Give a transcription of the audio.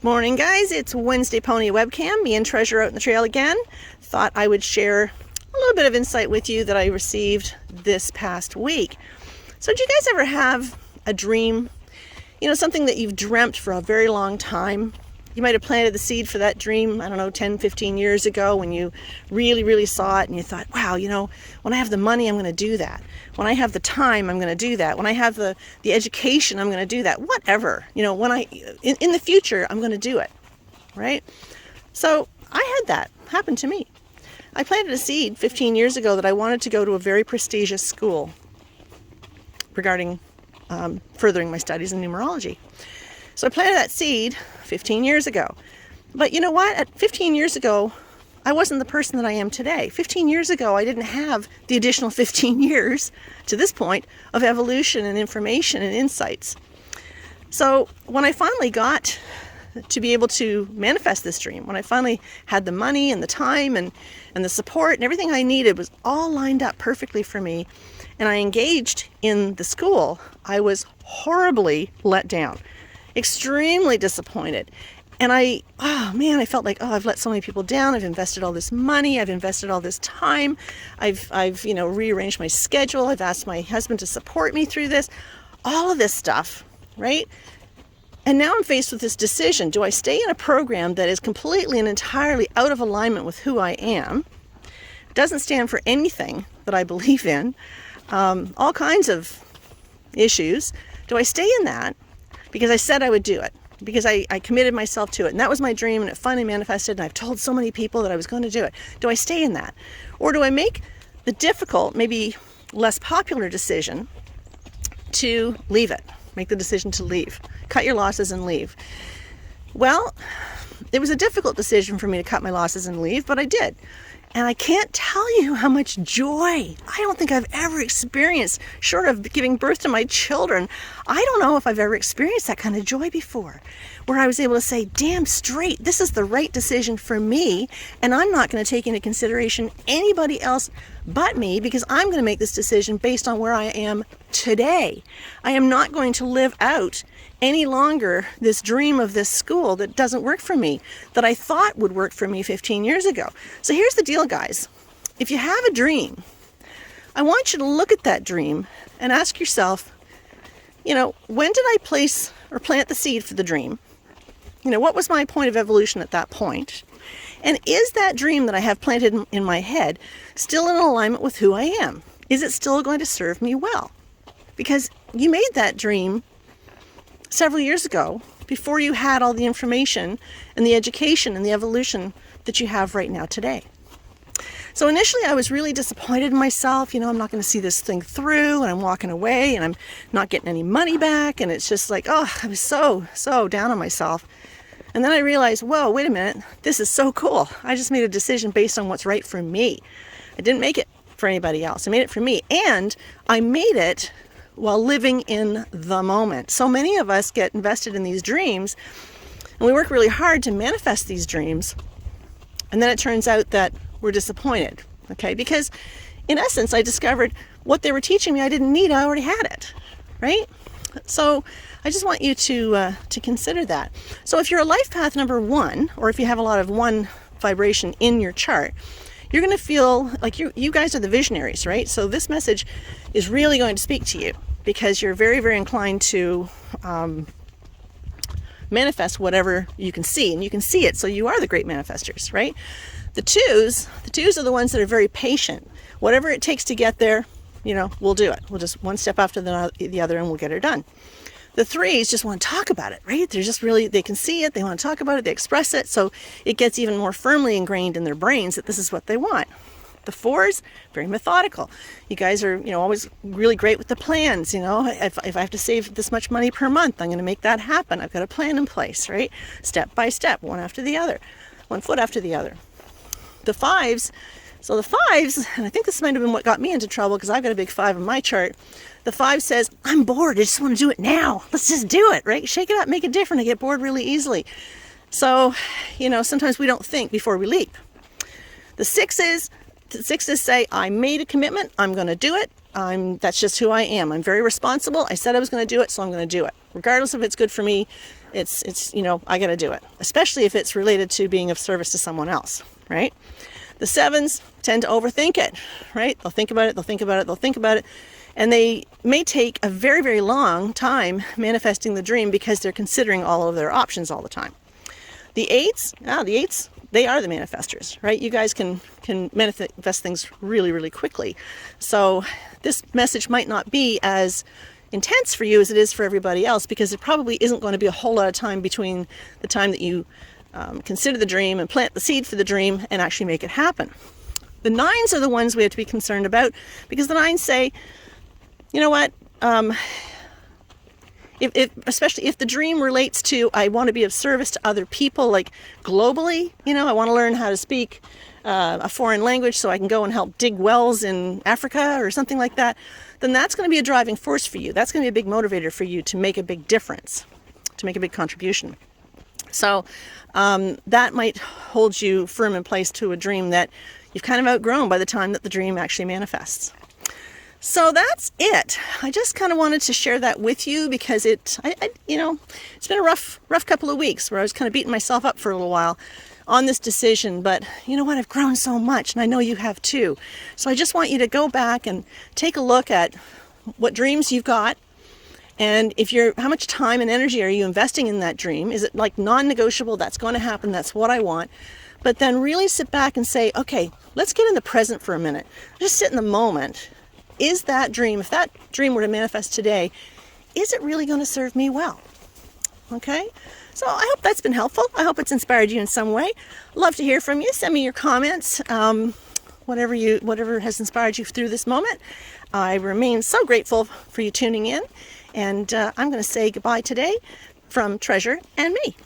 Good morning, guys. It's Wednesday Pony Webcam. Me and Treasure out in the trail again. Thought I would share a little bit of insight with you that I received this past week. So did you guys ever have a dream? You know, something that you've dreamt for a very long time. You might have planted the seed for that dream, I don't know, 10, 15 years ago when you really saw it and you thought, wow, you know, when I have the money, I'm going to do that. When I have the time, I'm going to do that. When I have the education, I'm going to do that. Whatever, you know, when in the future, I'm going to do it, right? So I had that happen to me. I planted a seed 15 years ago that I wanted to go to a very prestigious school regarding furthering my studies in numerology. So I planted that seed 15 years ago. But you know what? At 15 years ago, I wasn't the person that I am today. 15 years ago, I didn't have the additional 15 years to this point of evolution and information and insights. So when I finally got to be able to manifest this dream, when I finally had the money and the time and the support and everything I needed was all lined up perfectly for me, and I engaged in the school, I was horribly let down. Extremely disappointed. And I felt like, I've let so many people down. I've invested all this money. I've invested all this time. I've rearranged my schedule. I've asked my husband to support me through this. All of this stuff, right? And now I'm faced with this decision. Do I stay in a program that is completely and entirely out of alignment with who I am? Doesn't stand for anything that I believe in. All kinds of issues. Do I stay in that? Because I said I would do it, because I committed myself to it. And that was my dream, and it finally manifested, and I've told so many people that I was going to do it. Do I stay in that? Or do I make the difficult, maybe less popular decision to leave it? Make the decision to leave. Cut your losses and leave. Well, it was a difficult decision for me to cut my losses and leave, but I did. And I can't tell you how much joy I don't think I've ever experienced, short of giving birth to my children. I don't know if I've ever experienced that kind of joy before, where I was able to say, damn straight, this is the right decision for me, and I'm not going to take into consideration anybody else but me, because I'm going to make this decision based on where I am today. I am not going to live out any longer this dream of this school that doesn't work for me, that I thought would work for me 15 years ago. So here's the deal, guys. If you have a dream, I want you to look at that dream and ask yourself, you know, when did I place or plant the seed for the dream? You know, what was my point of evolution at that point? And is that dream that I have planted in my head still in alignment with who I am? Is it still going to serve me well? Because you made that dream several years ago, before you had all the information and the education and the evolution that you have right now today. So initially I was really disappointed in myself. You know, I'm not going to see this thing through, and I'm walking away, and I'm not getting any money back, and it's just like, I was so down on myself. And then I realized, whoa, wait a minute, this is so cool. I just made a decision based on what's right for me. I didn't make it for anybody else. I made it for me, and I made it while living in the moment. So many of us get invested in these dreams, and we work really hard to manifest these dreams, and then it turns out that we're disappointed, okay? Because in essence, I discovered what they were teaching me I didn't need. I already had it, right? So I just want you to consider that. So if you're a life path number 1, or if you have a lot of 1 vibration in your chart, you're going to feel like you guys are the visionaries, right? So this message is really going to speak to you, because you're very inclined to manifest whatever you can see, and you can see it, so you are the great manifestors, right? The twos are the ones that are very patient. Whatever it takes to get there, you know, we'll do it. We'll just one step after the other, and we'll get it done. The 3s just want to talk about it, right? They're just they can see it, they want to talk about it, they express it, so it gets even more firmly ingrained in their brains that this is what they want. The 4s, very methodical. You guys are, you know, always really great with the plans. You know, if I have to save this much money per month, I'm going to make that happen. I've got a plan in place, right? Step by step, one after the other, one foot after the other. The 5s, so the 5s, and I think this might have been what got me into trouble, because I've got a big 5 on my chart. The 5 says, I'm bored. I just want to do it now. Let's just do it, right? Shake it up, make it different. I get bored really easily. So, you know, sometimes we don't think before we leap. The 6s say, I made a commitment. I'm going to do it. That's just who I am. I'm very responsible. I said I was going to do it, so I'm going to do it. Regardless if it's good for me it's I got to do it, especially if it's related to being of service to someone else, right? The 7s tend to overthink it, right? They'll think about it, they'll think about it, they'll think about it, and they may take a very, very long time manifesting the dream because they're considering all of their options all the time. The 8s, they are the manifestors, right? You guys can manifest things really, really quickly. So this message might not be as intense for you as it is for everybody else, because there probably isn't going to be a whole lot of time between the time that you consider the dream and plant the seed for the dream and actually make it happen. The 9s are the ones we have to be concerned about, because the 9s say, you know what, especially if the dream relates to, I want to be of service to other people, like globally, I want to learn how to speak a foreign language so I can go and help dig wells in Africa or something like that, then that's going to be a driving force for you. That's going to be a big motivator for you to make a big difference, to make a big contribution. So that might hold you firm in place to a dream that you've kind of outgrown by the time that the dream actually manifests. So that's it. I just kind of wanted to share that with you because it's been a rough couple of weeks where I was kind of beating myself up for a little while on this decision. But you know what? I've grown so much, and I know you have too. So I just want you to go back and take a look at what dreams you've got. And how much time and energy are you investing in that dream? Is it like non-negotiable? That's going to happen. That's what I want. But then really sit back and say, okay, let's get in the present for a minute. Just sit in the moment. Is that dream, if that dream were to manifest today, is it really going to serve me well? Okay? So I hope that's been helpful. I hope it's inspired you in some way. Love to hear from you. Send me your comments, whatever has inspired you through this moment. I remain so grateful for you tuning in. And I'm going to say goodbye today from Treasure and me.